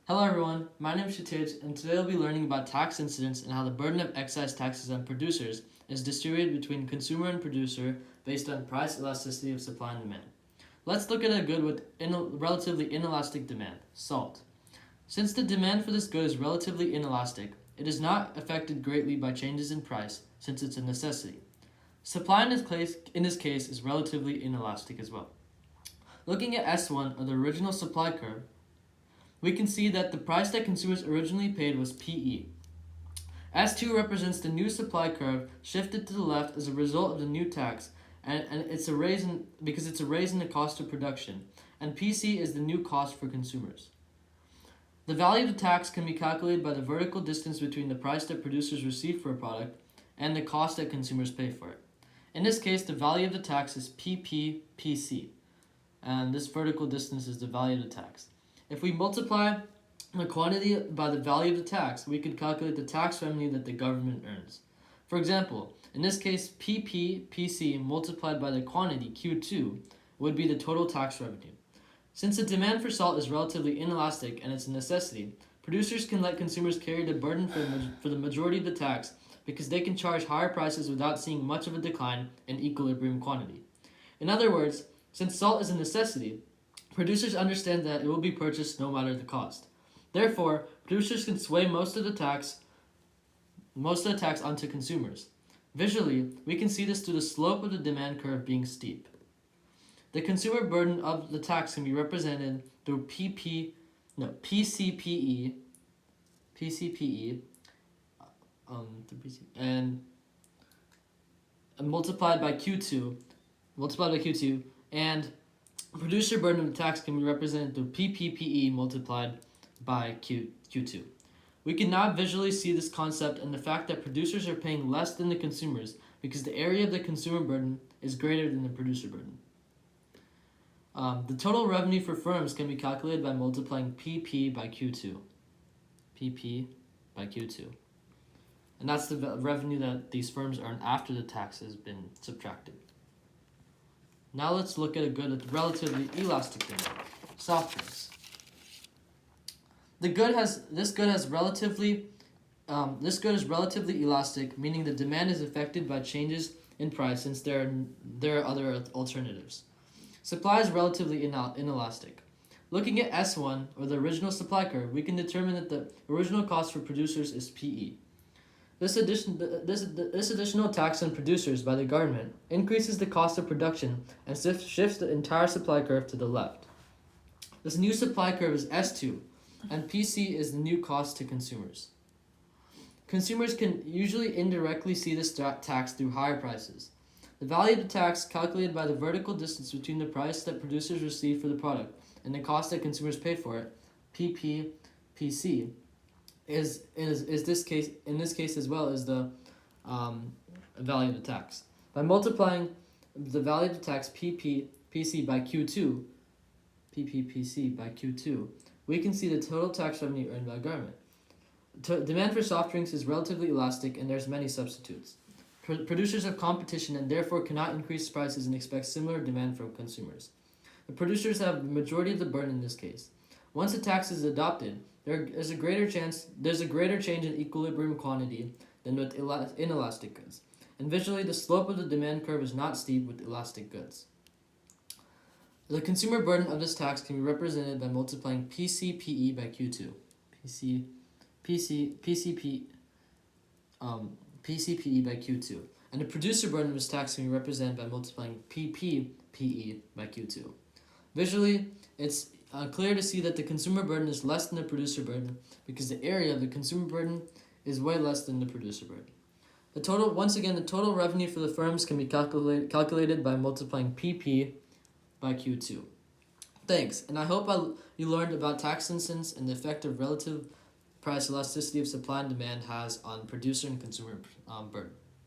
Hello everyone, my name is Shatij, and today we'll be learning about tax incidence and how the burden of excise taxes on producers is distributed between consumer and producer based on price elasticity of supply and demand. Let's look at a good with relatively inelastic demand, salt. Since the demand for this good is relatively inelastic, it is not affected greatly by changes in price since it's a necessity. Supply in this case is relatively inelastic as well. Looking at S1 or the original supply curve, we can see that the price that consumers originally paid was PE. S2 represents the new supply curve shifted to the left as a result of the new tax, and it's a raise because it's a raise in the cost of production, and PC is the new cost for consumers. The value of the tax can be calculated by the vertical distance between the price that producers receive for a product and the cost that consumers pay for it. In this case, the value of the tax is PPPC, and this vertical distance is the value of the tax. If we multiply the quantity by the value of the tax, we could calculate the tax revenue that the government earns. For example, in this case, PPPC multiplied by the quantity Q2 would be the total tax revenue. Since the demand for salt is relatively inelastic and it's a necessity, producers can let consumers carry the burden for the majority of the tax because they can charge higher prices without seeing much of a decline in equilibrium quantity. In other words, since salt is a necessity, producers understand that it will be purchased no matter the cost. Therefore, producers can sway most of the tax onto consumers. Visually, we can see this through the slope of the demand curve being steep. The consumer burden of the tax can be represented through PCPE, and multiplied by Q2, and producer burden of tax can be represented through PPPE multiplied by Q2. We can now visually see this concept in the fact that producers are paying less than the consumers because the area of the consumer burden is greater than the producer burden. The total revenue for firms can be calculated by multiplying PP by Q2. PP by Q2. And that's the revenue that these firms earn after the tax has been subtracted. Now let's look at a good with relatively elastic demand, soft drinks. This good is relatively elastic, meaning the demand is affected by changes in price since there are other alternatives. Supply is relatively inelastic. Looking at S1 or the original supply curve, we can determine that the original cost for producers is PE. This additional tax on producers by the government increases the cost of production and shifts the entire supply curve to the left. This new supply curve is S2, and PC is the new cost to consumers. Consumers can usually indirectly see this tax through higher prices. The value of the tax, calculated by the vertical distance between the price that producers receive for the product and the cost that consumers pay for it, PPPC, is this case as well as the value of the tax. By multiplying the value of the tax PPPC by Q2, we can see the total tax revenue earned by government. Demand for soft drinks is relatively elastic and there's many substitutes. Producers have competition and therefore cannot increase prices and expect similar demand from consumers. The producers have the majority of the burden in this case. Once a tax is adopted, there's a greater change in equilibrium quantity than with inelastic goods. And visually, the slope of the demand curve is not steep with elastic goods. The consumer burden of this tax can be represented by multiplying PCPE by Q2. PCPE by Q2. And the producer burden of this tax can be represented by multiplying PPPE by Q2. Visually, it's clear to see that the consumer burden is less than the producer burden because the area of the consumer burden is way less than the producer burden. The total revenue for the firms can be calculated by multiplying PP by Q2. Thanks, and I hope you learned about tax incidence and the effect of relative price elasticity of supply and demand has on producer and consumer burden.